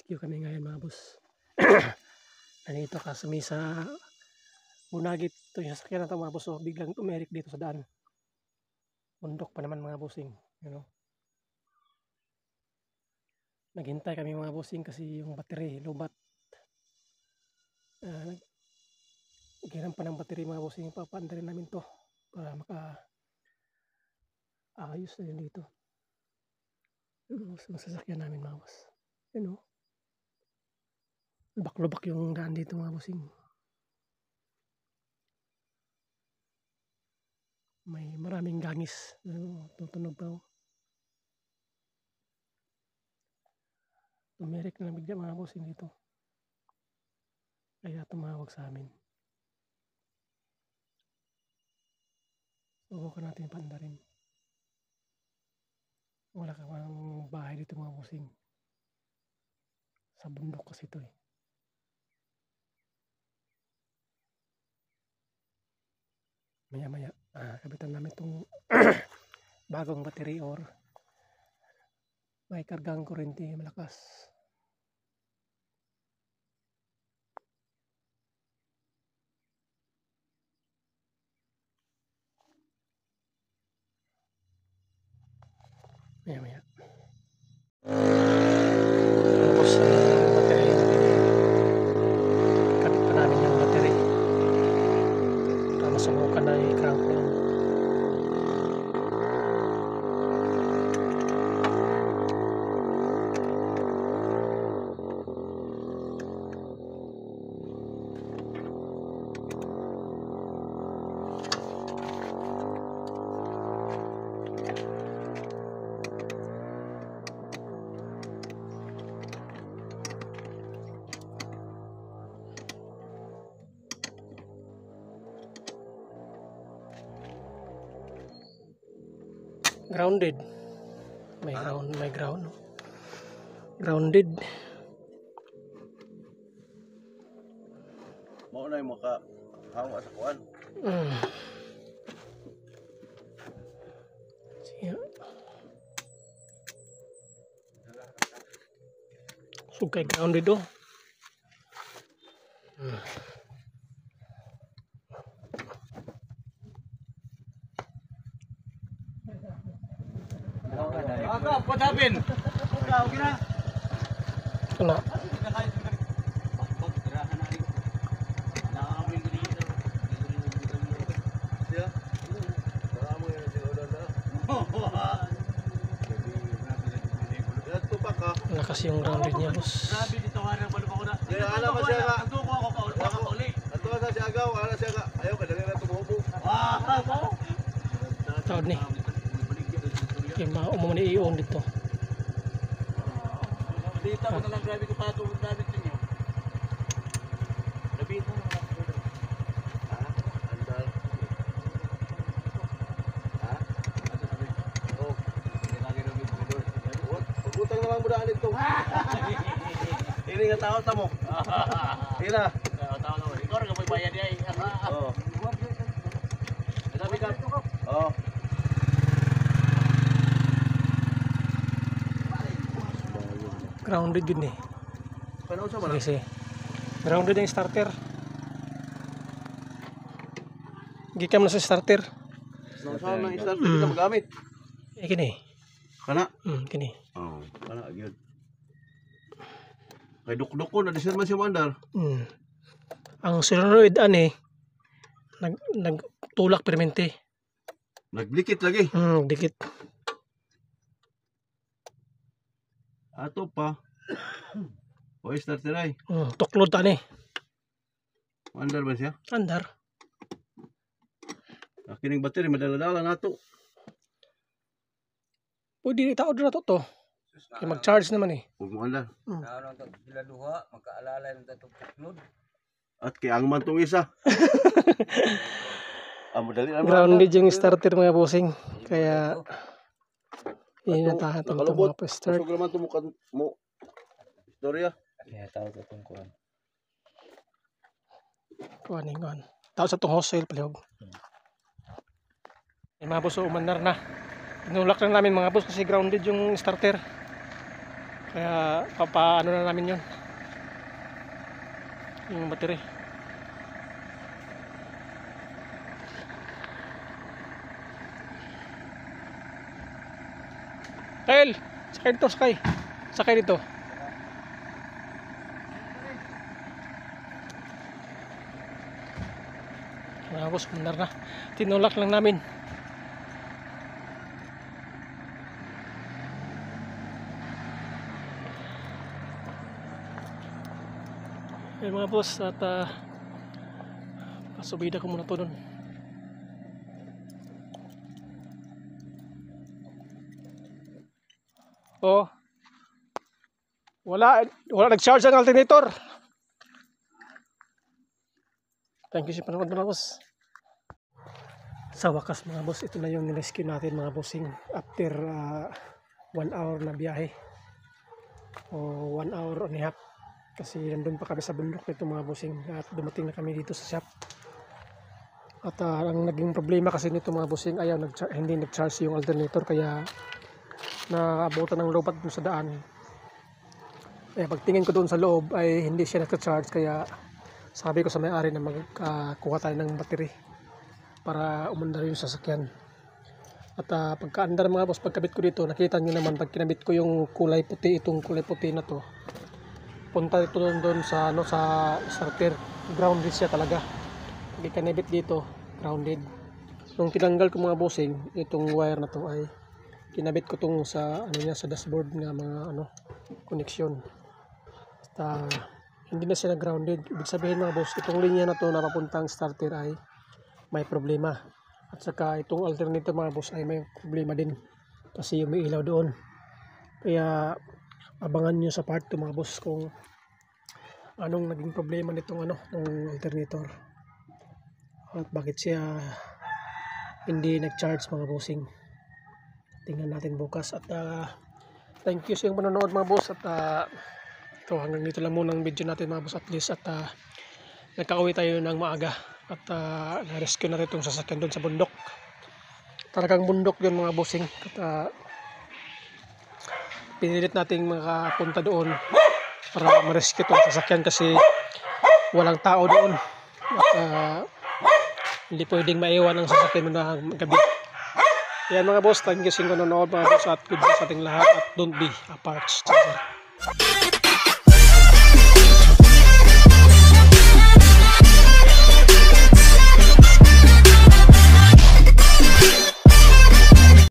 barbecue kami ngayon mga boss. Nandito kami sa Bunagit. Ito yung sasakyan natin mga boss. So, biglang tumerik dito sa daan. Bundok pa naman mga bossing. You know? Naghintay kami mga bossing kasi yung battery lubat. Giram pa ng battery mga bossing. Papaandarin namin to para ayos na yun dito. Masasakyan namin mga boss. You know? Lubak-lubak yung daan dito mga bossing. May maraming gangis. Tutunog pa. Tumirik na bigla mga bossing dito. Kaya tumawag sa amin. Subukan natin pandarin. Wala ka mang bahay dito mga bossing. Sa bundok kasi ito eh. Maya-maya, kabitan namin itong bagong battery or may kargang kurente malakas. Maya-maya. Tapos battery. Kabit pa namin yung battery. Para masubukan na i-crank ko yan. Grounded. May ground. Grounded. Mo na yung makahawa sa kuan. Siya. Sugay grounded oh. What happened? Okay na. Kena. Lakas yung grounded niya boss. Taod ni. Kaya umuman i-on dito. Dito mo na lang grabe ko pato ng gamit ninyo. Labihin mo na lang. Andal. Oh. Hindi lagi rin yung bidor. Pagutang naman mo daan dito. Ini nga tao tamo. Ina. Tao naman. Ikaw rin may bayad niya. Oo. Sabi ka. Oo. Grounded yun eh. Paano sa mana? Kasi grounded yung starter. Gikam na sa starter. Saan na starter kita magamit? Kini. Kana? Kini. Oo. Kana gyud. Kay dukdukon na disan man si Mandar. Ang solenoid ani nagtulak permente. Nagdikit lagi. Dikit. Ato pa. O starter ay. Tuklod ani. Mandar ba siya? Andar. Kining battery madala-dala nato. Pwede itaod na to. Kaya mag-charge naman eh. Huwag mo andar. Naon to sila duha makaalala ng tatong tuklod. At kay ang man tong isa. Madali na. Grounded yung starter mga bossing. Kaya inatahan itong mga pa-start. Pasok naman ito mo. Storya. Kaya tao sa itong kuhan. Kuhan. Tao sa itong hostel palihog. Mga boss, umandar na. Tinulak lang namin mga boss kasi grounded yung starter. Kaya papaano na namin yun, yung battery. Kyle, sakay dito, sakay. Sakay dito. Mga boss, mandar na. Tinulak lang namin. Ayun mga boss, at pasubida ko muna to nun. Oh, wala nag-charge ang alternator. Thank you sa panood mga boss. Sa wakas mga boss, ito na yung nirescue natin mga bossing after 1 hour na biyahe o 1 hour and a half. Kasi nandun pa kami sa bundok nito mga bossing at dumating na kami dito sa shop. At ang naging problema kasi nito mga bossing, ayaw hindi nag-charge yung alternator, kaya naabutan ng lobat dun sa daan. Kaya pagtingin ko doon sa loob ay hindi siya nag-charge, kaya sabi ko sa may-ari na magkuha tayo ng battery para umandar yung sasakyan. At pagka-andar mga boss, pagkabit ko dito, nakita nyo naman pag kinabit ko yung kulay puti, itong kulay puti na to, punta ito doon sa sa starter. Grounded siya talaga. Pag kinabit dito, grounded. Nung tinanggal ko mga bossing, itong wire na to ay kinabit ko tong sa niya, sa dashboard nga mga connection. Basta hindi na siya grounded. Ibig sabihin mga boss, itong linya na to na papuntang starter ay may problema. At saka itong alternator mga boss ay may problema din, kasi may ilaw doon. Kaya abangan nyo sa part 2 mga boss kung anong naging problema nitong ng alternator at bakit siya hindi nag-charge mga bossing. Tingnan natin bukas. At thank you sa iyong panonood mga boss. At ito, hanggang dito lang muna ang video natin mga boss, at least. At nagkauwi tayo ng maaga at na-rescue na rin itong sasakyan doon sa bundok. Talagang bundok yun mga bossing. At pinilit nating makapunta doon para ma-rescue itong sasakyan kasi walang tao doon. At hindi pwedeng maiwan ang sasakyan na gabi. Yan mga boss, thank you sa nanonood mga boss, at good luck sa ating lahat, at don't be a parts chaser.